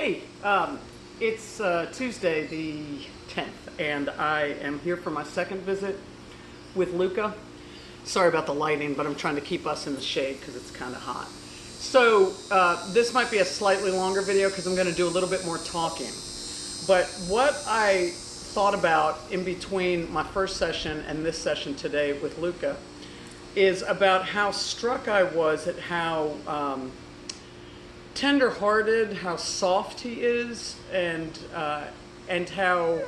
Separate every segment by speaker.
Speaker 1: Hey, it's Tuesday the 10th, and I am here for my second visit with Luca. Sorry about the lighting, but I'm trying to keep us in the shade because it's kind of hot. So this might be a slightly longer video because I'm going to do a little bit more talking. But what I thought about in between my first session and this session today with Luca is about how struck I was at how tender-hearted, how soft he is, and how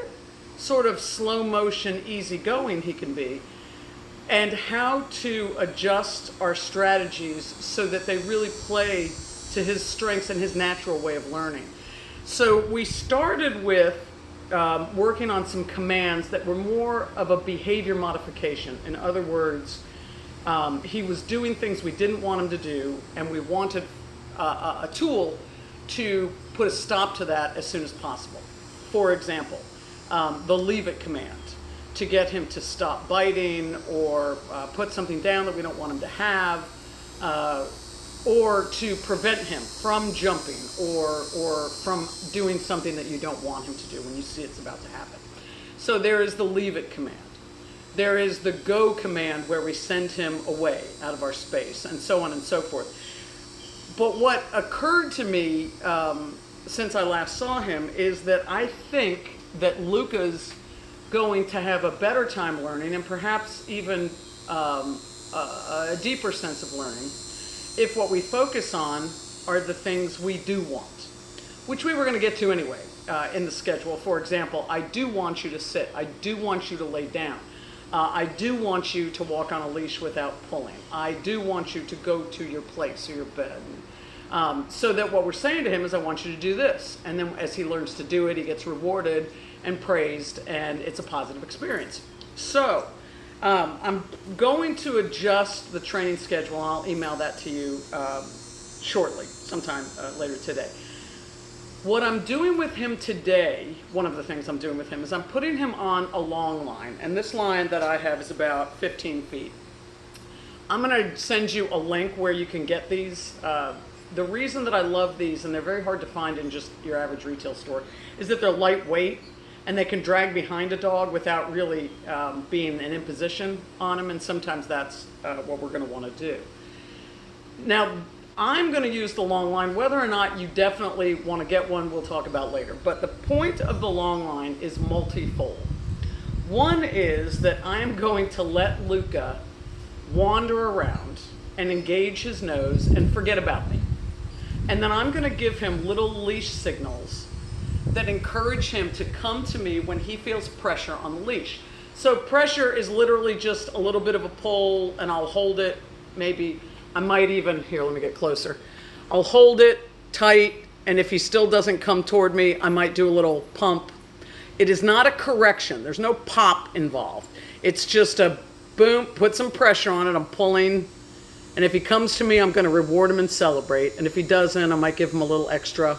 Speaker 1: sort of slow motion, easygoing he can be, and how to adjust our strategies so that they really play to his strengths and his natural way of learning. So we started with working on some commands that were more of a behavior modification. In other words, he was doing things we didn't want him to do, and we wanted a tool to put a stop to that as soon as possible. For example, the leave it command to get him to stop biting or put something down that we don't want him to have, or to prevent him from jumping or from doing something that you don't want him to do when you see it's about to happen. So there is the leave it command. There is the go command where we send him away out of our space, and so on and so forth. But what occurred to me since I last saw him is that I think that Luca's going to have a better time learning, and perhaps even a deeper sense of learning, if what we focus on are the things we do want, which we were going to get to anyway in the schedule. For example, I do want you to sit. I do want you to lay down. I do want you to walk on a leash without pulling. I do want you to go to your place or your bed. So that what we're saying to him is, I want you to do this. And then as he learns to do it, he gets rewarded and praised, and it's a positive experience. So I'm going to adjust the training schedule, and I'll email that to you shortly, sometime later today. What I'm doing with him today, one of the things I'm doing with him, is I'm putting him on a long line. And this line that I have is about 15 feet. I'm going to send you a link where you can get these. The reason that I love these, and they're very hard to find in just your average retail store, is that they're lightweight and they can drag behind a dog without really being an imposition on him. And sometimes that's what we're going to want to do. Now, I'm going to use the long line. Whether or not you definitely want to get one, we'll talk about later. But the point of the long line is multifold. One is that I am going to let Luca wander around and engage his nose and forget about me. And then I'm going to give him little leash signals that encourage him to come to me when he feels pressure on the leash. So pressure is literally just a little bit of a pull, and I'll hold it. Maybe I might even, here, let me get closer. I'll hold it tight, and if he still doesn't come toward me, I might do a little pump. It is not a correction. There's no pop involved. It's just a boom, put some pressure on it, I'm pulling. And if he comes to me, I'm going to reward him and celebrate. And if he doesn't, I might give him a little extra.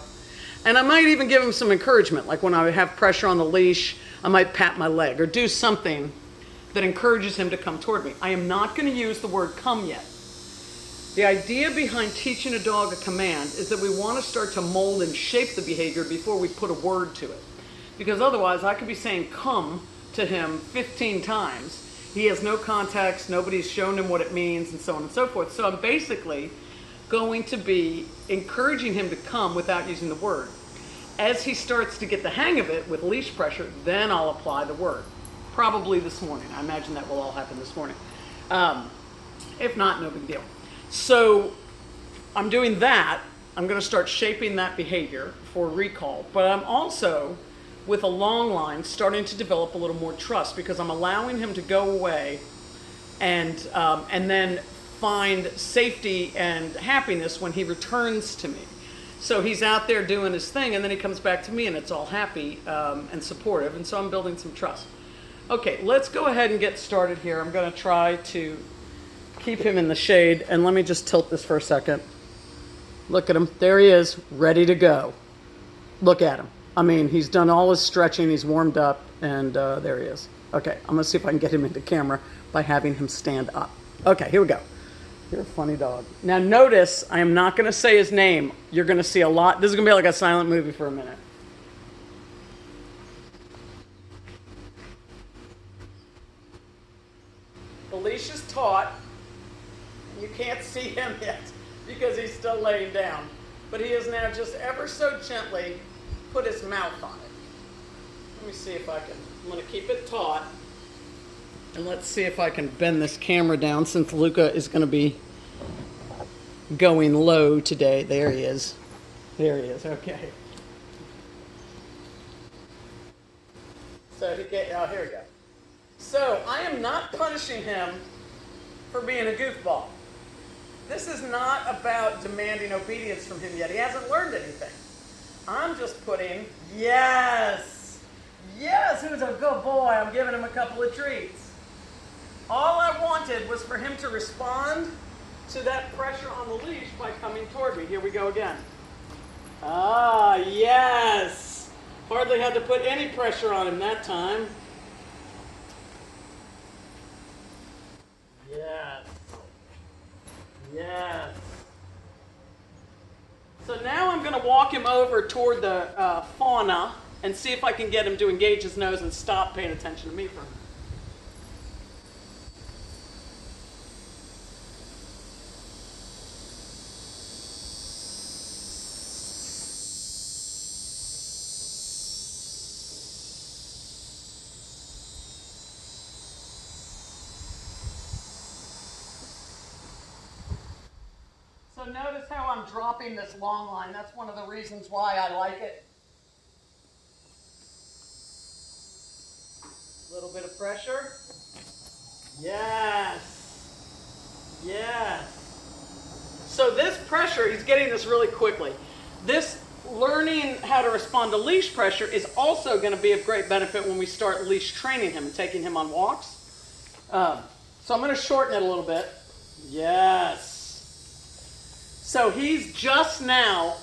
Speaker 1: And I might even give him some encouragement. Like when I have pressure on the leash, I might pat my leg or do something that encourages him to come toward me. I am not going to use the word come yet. The idea behind teaching a dog a command is that we want to start to mold and shape the behavior before we put a word to it. Because otherwise, I could be saying come to him 15 times. He has no context, nobody's shown him what it means, and so on and so forth. So I'm basically going to be encouraging him to come without using the word. As he starts to get the hang of it with leash pressure, then I'll apply the word. Probably this morning. I imagine that will all happen this morning. If not, no big deal. So I'm doing that. I'm going to start shaping that behavior for recall. But I'm also, with a long line, starting to develop a little more trust, because I'm allowing him to go away and then find safety and happiness when he returns to me. So he's out there doing his thing, and then he comes back to me, and it's all happy and supportive, and so I'm building some trust. Okay, let's go ahead and get started here. I'm going to try to keep him in the shade, and let me just tilt this for a second. Look at him. There he is, ready to go. Look at him. I mean, he's done all his stretching, he's warmed up, and there he is. Okay, I'm going to see if I can get him into camera by having him stand up. Okay, here we go. You're a funny dog. Now notice, I am not going to say his name. You're going to see a lot. This is going to be like a silent movie for a minute. The leash is taut. You can't see him yet because he's still laying down. But he has now just ever so gently put his mouth on it. Let me see if I can. I'm going to keep it taut. And let's see if I can bend this camera down since Luca is going to be going low today. There he is. There he is. Okay. So he get, oh, here we go. So I am not punishing him for being a goofball. This is not about demanding obedience from him yet. He hasn't learned anything. I'm just putting, yes, yes, who's a good boy? I'm giving him a couple of treats. All I wanted was for him to respond to that pressure on the leash by coming toward me. Here we go again. Ah, yes. Hardly had to put any pressure on him that time. Yes. Yes. So now I'm going to walk him over toward the fauna and see if I can get him to engage his nose and stop paying attention to me for a minute. So notice how I'm dropping this long line. That's one of the reasons why I like it. A little bit of pressure. Yes. Yes. So this pressure, he's getting this really quickly. This learning how to respond to leash pressure is also going to be of great benefit when we start leash training him and taking him on walks. So I'm going to shorten it a little bit. Yes. So he's just now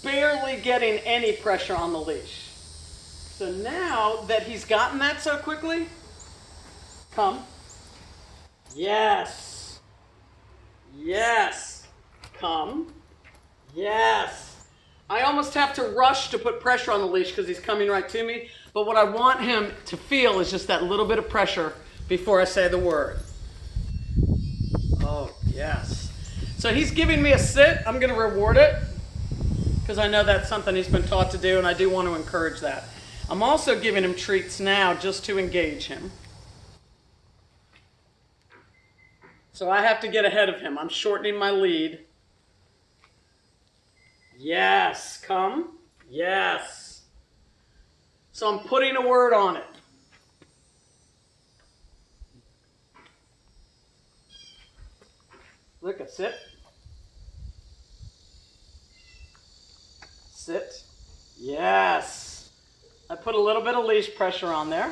Speaker 1: barely getting any pressure on the leash. So now that he's gotten that so quickly, come. Yes. Yes. Come. Yes. I almost have to rush to put pressure on the leash because he's coming right to me. But what I want him to feel is just that little bit of pressure before I say the word. Oh, yes. So he's giving me a sit. I'm going to reward it because I know that's something he's been taught to do, and I do want to encourage that. I'm also giving him treats now just to engage him. So I have to get ahead of him. I'm shortening my lead. Yes, come. Yes. So I'm putting a word on it. Luca, sit. Sit. Yes. I put a little bit of leash pressure on there.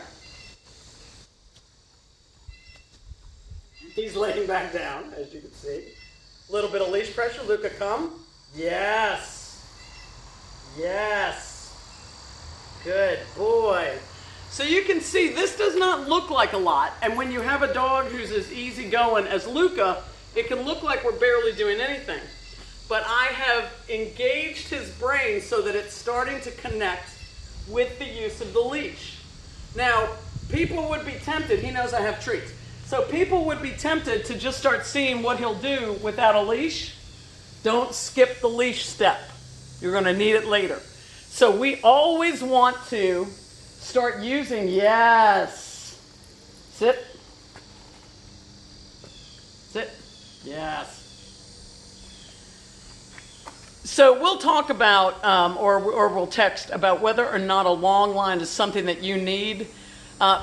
Speaker 1: He's laying back down, as you can see. A little bit of leash pressure. Luca, come. Yes. Yes. Good boy. So you can see this does not look like a lot. And when you have a dog who's as easygoing as Luca, it can look like we're barely doing anything. But I have engaged his brain so that it's starting to connect with the use of the leash. Now, people would be tempted, he knows I have treats, so people would be tempted to just start seeing what he'll do without a leash. Don't skip the leash step. You're going to need it later. So we always want to start using, yes, sit, sit, yes. So we'll talk about, or we'll text about whether or not a long line is something that you need.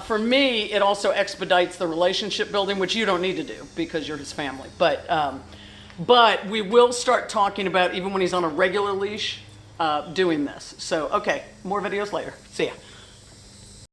Speaker 1: For me, it also expedites the relationship building, which you don't need to do because you're his family. But we will start talking about, even when he's on a regular leash, doing this. So, okay, more videos later. See ya.